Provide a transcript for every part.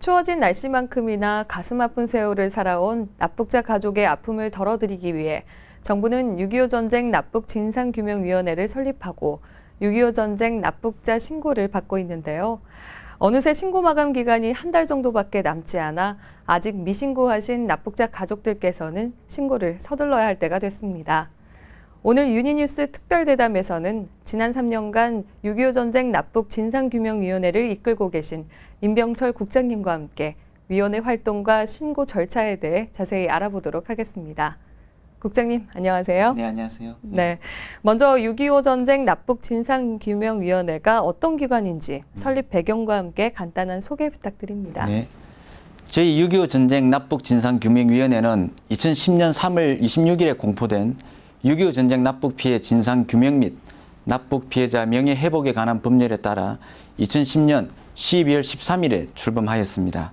추워진 날씨만큼이나 가슴 아픈 세월을 살아온 납북자 가족의 아픔을 덜어드리기 위해 정부는 6.25 전쟁 납북 진상규명위원회를 설립하고 6.25 전쟁 납북자 신고를 받고 있는데요. 어느새 신고 마감 기간이 한 달 정도밖에 남지 않아 아직 미신고하신 납북자 가족들께서는 신고를 서둘러야 할 때가 됐습니다. 오늘 유니뉴스 특별대담에서는 지난 3년간 6.25 전쟁 납북 진상규명위원회를 이끌고 계신 임병철 국장님과 함께 위원회 활동과 신고 절차에 대해 자세히 알아보도록 하겠습니다. 국장님, 안녕하세요. 네, 안녕하세요. 네, 먼저 6.25 전쟁 납북 진상규명위원회가 어떤 기관인지 설립 배경과 함께 간단한 소개 부탁드립니다. 네. 저희 6.25 전쟁 납북 진상규명위원회는 2010년 3월 26일에 공포된 6.25 전쟁 납북 피해 진상 규명 및 납북 피해자 명예 회복에 관한 법률에 따라 2010년 12월 13일에 출범하였습니다.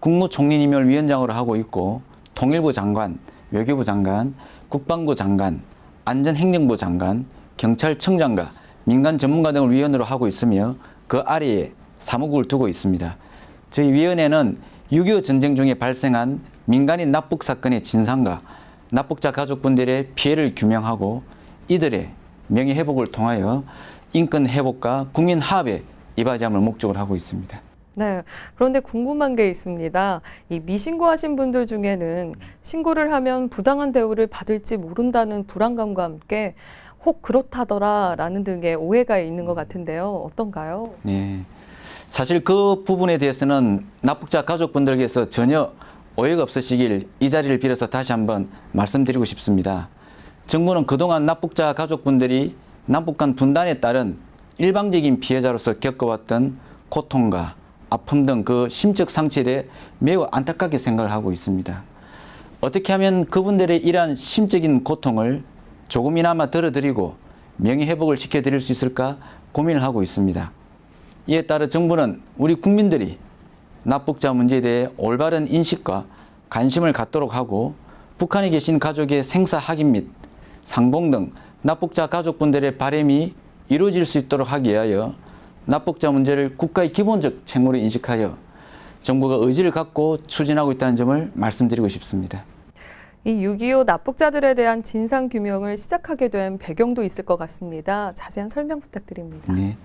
국무총리님을 위원장으로 하고 있고 통일부 장관, 외교부 장관, 국방부 장관, 안전행정부 장관, 경찰청장과 민간 전문가 등을 위원으로 하고 있으며 그 아래에 사무국을 두고 있습니다. 저희 위원회는 6.25 전쟁 중에 발생한 민간인 납북 사건의 진상과 납북자 가족분들의 피해를 규명하고 이들의 명예회복을 통하여 인권회복과 국민화합에 이바지함을 목적으로 하고 있습니다. 네, 그런데 궁금한 게 있습니다. 이 미신고하신 분들 중에는 신고를 하면 부당한 대우를 받을지 모른다는 불안감과 함께 혹 그렇다더라라는 등의 오해가 있는 것 같은데요. 어떤가요? 네, 사실 그 부분에 대해서는 납북자 가족분들께서 전혀 오해가 없으시길 이 자리를 빌어서 다시 한번 말씀드리고 싶습니다. 정부는 그동안 납북자 가족분들이 남북 간 분단에 따른 일방적인 피해자로서 겪어왔던 고통과 아픔 등 그 심적 상처에 대해 매우 안타깝게 생각을 하고 있습니다. 어떻게 하면 그분들의 이러한 심적인 고통을 조금이나마 덜어드리고 명예회복을 시켜드릴 수 있을까 고민을 하고 있습니다. 이에 따라 정부는 우리 국민들이 납북자 문제에 대해 올바른 인식과 관심을 갖도록 하고 북한에 계신 가족의 생사 확인 및 상봉 등 납북자 가족분들의 바람이 이루어질 수 있도록 하기 위하여 납북자 문제를 국가의 기본적 책무로 인식하여 정부가 의지를 갖고 추진하고 있다는 점을 말씀드리고 싶습니다. 이 6.25 납북자들에 대한 진상규명을 시작하게 된 배경도 있을 것 같습니다. 자세한 설명 부탁드립니다. 네.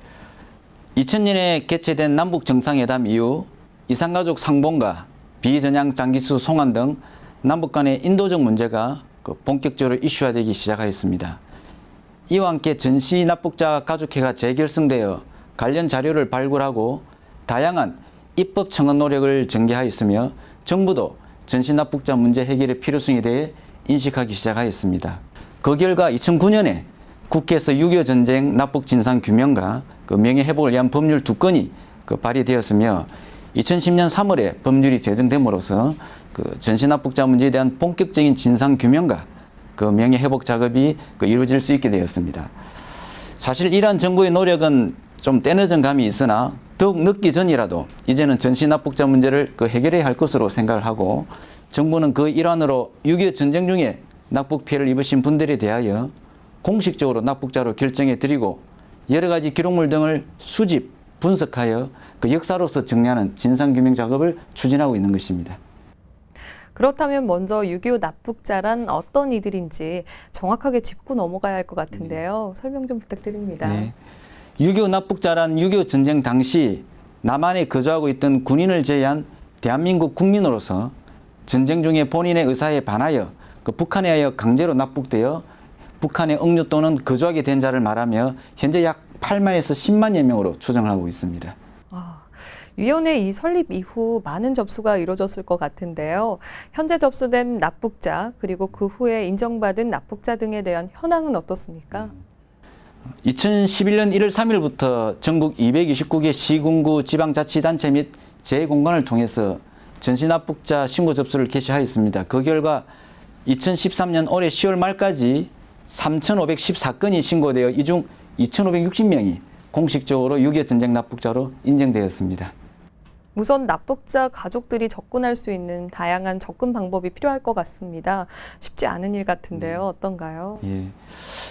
2000년에 개최된 남북정상회담 이후 이산가족 상봉과 비전향 장기수 송환 등 남북 간의 인도적 문제가 본격적으로 이슈화되기 시작하였습니다. 이와 함께 전시 납북자 가족회가 재결성되어 관련 자료를 발굴하고 다양한 입법 청원 노력을 전개하였으며 정부도 전시 납북자 문제 해결의 필요성에 대해 인식하기 시작하였습니다. 그 결과 2009년에 국회에서 6.25 전쟁 납북 진상 규명과 명예회복을 위한 법률 2건이 발의되었으며 2010년 3월에 법률이 제정됨으로써 전시 납북자 문제에 대한 본격적인 진상 규명과 명예회복 작업이 이루어질 수 있게 되었습니다. 사실 이러한 정부의 노력은 좀 때늦은 감이 있으나 더욱 늦기 전이라도 이제는 전시 납북자 문제를 해결해야 할 것으로 생각을 하고 정부는 그 일환으로 6.25 전쟁 중에 납북 피해를 입으신 분들에 대하여 공식적으로 납북자로 결정해 드리고 여러 가지 기록물 등을 수집, 분석하여 역사로서 정리하는 진상규명 작업을 추진하고 있는 것입니다. 그렇다면 먼저 6.25 납북자란 어떤 이들인지 정확하게 짚고 넘어가야 할 것 같은데요. 설명 좀 부탁드립니다. 네. 6.25 납북자란 6.25 전쟁 당시 남한에 거주하고 있던 군인을 제외한 대한민국 국민으로서 전쟁 중에 본인의 의사에 반하여 북한에 의하여 강제로 납북되어 북한에 억류 또는 거주하게 된 자를 말하며 현재 약 8만에서 10만여 명으로 추정하고 있습니다. 위원회 이 설립 이후 많은 접수가 이루어졌을 것 같은데요. 현재 접수된 납북자 그리고 그 후에 인정받은 납북자 등에 대한 현황은 어떻습니까? 2011년 1월 3일부터 전국 229개 시군구 지방자치단체 및 재공관을 통해서 전시 납북자 신고 접수를 개시하였습니다. 그 결과 2013년 올해 10월 말까지 3,514건이 신고되어 이 중 2,560명이 공식적으로 6.25 전쟁 납북자로 인정되었습니다. 우선 납북자 가족들이 접근할 수 있는 다양한 접근 방법이 필요할 것 같습니다. 쉽지 않은 일 같은데요. 어떤가요? 예.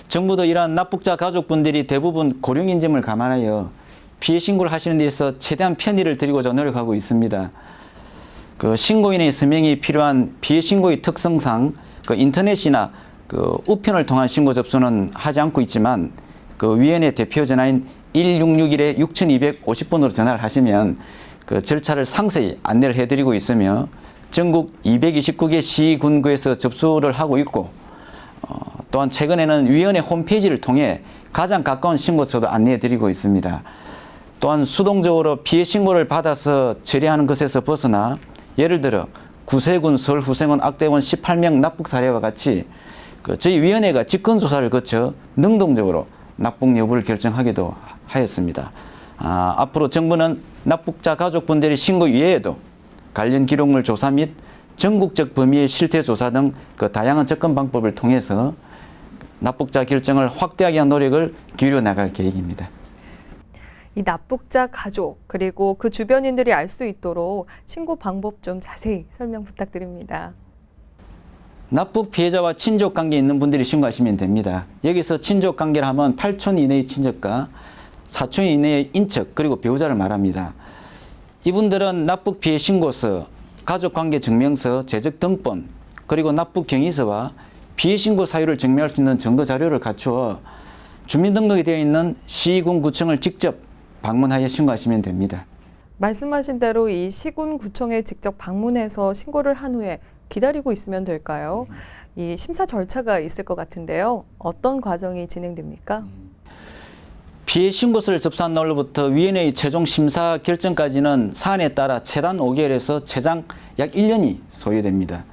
정부도 이러한 납북자 가족분들이 대부분 고령인점을 감안하여 피해 신고를 하시는 데 있어서 최대한 편의를 드리고자 노력하고 있습니다. 그 신고인의 서명이 필요한 피해 신고의 특성상 그 인터넷이나 그 우편을 통한 신고 접수는 하지 않고 있지만 그 위원회 대표 전화인 1661에 6250번으로 전화를 하시면 그 절차를 상세히 안내를 해드리고 있으며 전국 229개 시군구에서 접수를 하고 있고 또한 최근에는 위원회 홈페이지를 통해 가장 가까운 신고처도 안내해드리고 있습니다. 또한 수동적으로 피해 신고를 받아서 처리하는 것에서 벗어나 예를 들어 구세군 서울후생원 악대원 18명 납북 사례와 같이 그 저희 위원회가 직권조사를 거쳐 능동적으로 납북 여부를 결정하기도 하였습니다. 앞으로 정부는 납북자 가족분들의 신고 이외에도 관련 기록물 조사 및 전국적 범위의 실태 조사 등 그 다양한 접근 방법을 통해서 납북자 결정을 확대하기 위한 노력을 기울여 나갈 계획입니다. 이 납북자 가족 그리고 그 주변인들이 알 수 있도록 신고 방법 좀 자세히 설명 부탁드립니다. 납북 피해자와 친족 관계 있는 분들이 신고하시면 됩니다. 여기서 친족 관계를 하면 8촌 이내의 친족과 4촌 이내의 인척 그리고 배우자를 말합니다. 이분들은 납북 피해 신고서, 가족관계 증명서, 재적 등본 그리고 납북 경위서와 피해 신고 사유를 증명할 수 있는 증거 자료를 갖추어 주민등록이 되어 있는 시군 구청을 직접 방문하여 신고하시면 됩니다. 말씀하신 대로 이 시군 구청에 직접 방문해서 신고를 한 후에 기다리고 있으면 될까요? 이 심사 절차가 있을 것 같은데요. 어떤 과정이 진행됩니까? 피해 신고서를 접수한 날로부터 위원회의 최종 심사 결정까지는 사안에 따라 최단 5개월에서 최장 약 1년이 소요됩니다.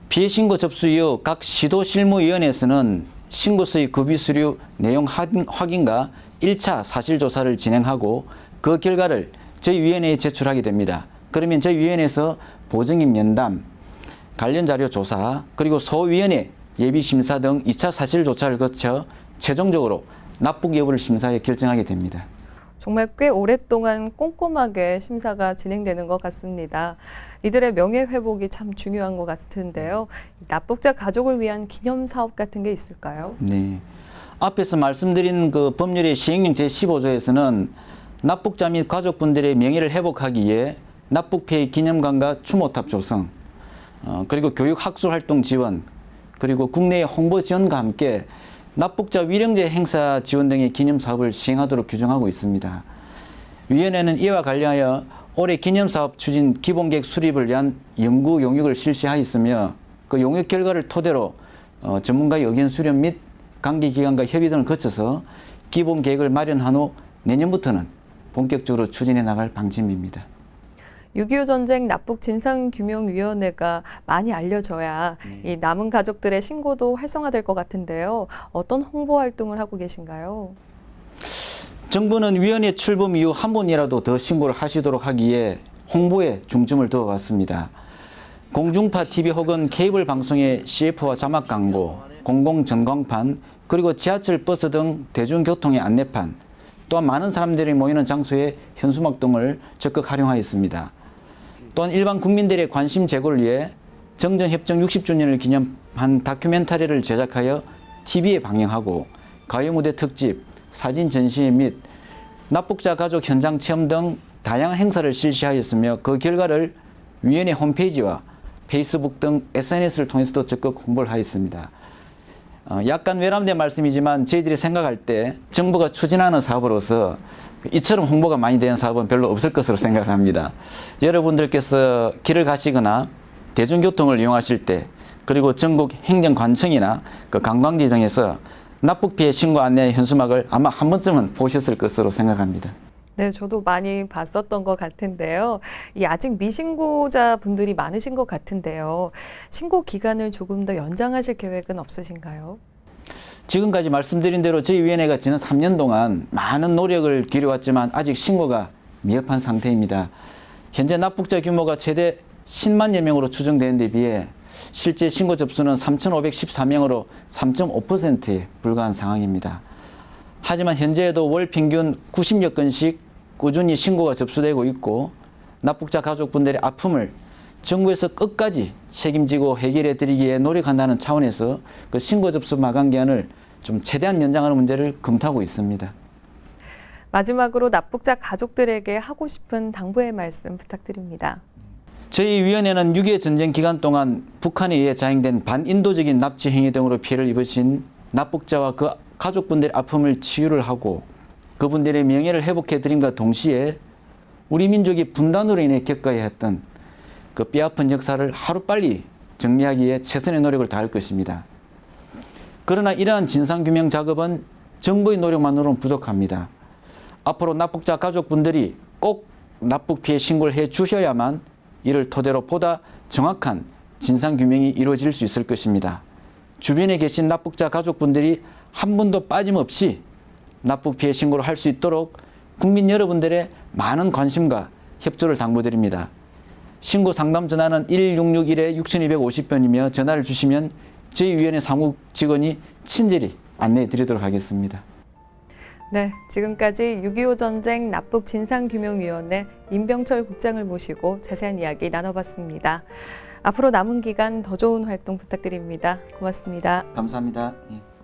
피해 신고 접수 이후 각 시도실무위원회에서는 신고서의 급의 수류 내용 확인과 1차 사실조사를 진행하고 그 결과를 저희 위원회에 제출하게 됩니다. 그러면 저희 위원회에서 보증인 면담, 관련 자료 조사, 그리고 소위원회 예비심사 등 2차 사실조사를 거쳐 최종적으로 납북 여부를 심사해 결정하게 됩니다. 정말 꽤 오랫동안 꼼꼼하게 심사가 진행되는 것 같습니다. 이들의 명예회복이 참 중요한 것 같은데요. 납북자 가족을 위한 기념사업 같은 게 있을까요? 네. 앞에서 말씀드린 그 법률의 시행령 제15조에서는 납북자 및 가족분들의 명예를 회복하기 위해 납북 피해 기념관과 추모탑 조성, 그리고 교육 학술 활동 지원, 그리고 국내의 홍보 지원과 함께 납북자 위령제 행사 지원 등의 기념 사업을 시행하도록 규정하고 있습니다. 위원회는 이와 관련하여 올해 기념 사업 추진 기본계획 수립을 위한 연구 용역을 실시하였으며 그 용역 결과를 토대로 전문가의 의견 수렴 및 관계기관과 협의 등을 거쳐서 기본계획을 마련한 후 내년부터는 본격적으로 추진해 나갈 방침입니다. 6.25 전쟁 납북 진상규명위원회가 많이 알려져야 이 남은 가족들의 신고도 활성화될 것 같은데요. 어떤 홍보 활동을 하고 계신가요? 정부는 위원회 출범 이후 한 번이라도 더 신고를 하시도록 하기 위해 홍보에 중점을 두어왔습니다. 공중파 TV 혹은 케이블 방송의 CF와 자막 광고, 공공전광판, 그리고 지하철, 버스 등 대중교통의 안내판, 또한 많은 사람들이 모이는 장소에 현수막 등을 적극 활용하였습니다. 또한 일반 국민들의 관심 제고를 위해 정전협정 60주년을 기념한 다큐멘터리를 제작하여 TV에 방영하고 가요무대 특집, 사진 전시회 및 납북자 가족 현장 체험 등 다양한 행사를 실시하였으며 그 결과를 위원회 홈페이지와 페이스북 등 SNS를 통해서도 적극 홍보를 하였습니다. 약간 외람된 말씀이지만 저희들이 생각할 때 정부가 추진하는 사업으로서 이처럼 홍보가 많이 되는 사업은 별로 없을 것으로 생각합니다. 여러분들께서 길을 가시거나 대중교통을 이용하실 때 그리고 전국 행정관청이나 그 관광지 등에서 납북 피해 신고 안내 현수막을 아마 한 번쯤은 보셨을 것으로 생각합니다. 네, 저도 많이 봤었던 것 같은데요. 이 아직 미신고자 분들이 많으신 것 같은데요. 신고 기간을 조금 더 연장하실 계획은 없으신가요? 지금까지 말씀드린 대로 저희 위원회가 지난 3년 동안 많은 노력을 기울여왔지만 아직 신고가 미흡한 상태입니다. 현재 납북자 규모가 최대 10만여 명으로 추정되는 데 비해 실제 신고 접수는 3,514명으로 3.5%에 불과한 상황입니다. 하지만 현재에도 월 평균 90여 건씩 꾸준히 신고가 접수되고 있고 납북자 가족분들의 아픔을 정부에서 끝까지 책임지고 해결해 드리기 위해 노력한다는 차원에서 그 신고 접수 마감 기한을 좀 최대한 연장하는 문제를 검토하고 있습니다. 마지막으로 납북자 가족들에게 하고 싶은 당부의 말씀 부탁드립니다. 저희 위원회는 6.25 전쟁 기간 동안 북한에 의해 자행된 반인도적인 납치 행위 등으로 피해를 입으신 납북자와 그 가족분들의 아픔을 치유를 하고 그분들의 명예를 회복해 드림과 동시에 우리 민족이 분단으로 인해 겪어야 했던 그 뼈아픈 역사를 하루빨리 정리하기 위해 최선의 노력을 다할 것입니다. 그러나 이러한 진상규명 작업은 정부의 노력만으로는 부족합니다. 앞으로 납북자 가족분들이 꼭 납북 피해 신고를 해 주셔야만 이를 토대로 보다 정확한 진상규명이 이루어질 수 있을 것입니다. 주변에 계신 납북자 가족분들이 한 분도 빠짐없이 납북 피해 신고를 할 수 있도록 국민 여러분들의 많은 관심과 협조를 당부드립니다. 신고 상담 전화는 1661-6250번이며 전화를 주시면 저희 위원회 사무국 직원이 친절히 안내해 드리도록 하겠습니다. 네, 지금까지 6.25 전쟁 납북 진상규명위원회 임병철 국장을 모시고 자세한 이야기 나눠봤습니다. 앞으로 남은 기간 더 좋은 활동 부탁드립니다. 고맙습니다. 감사합니다. 예.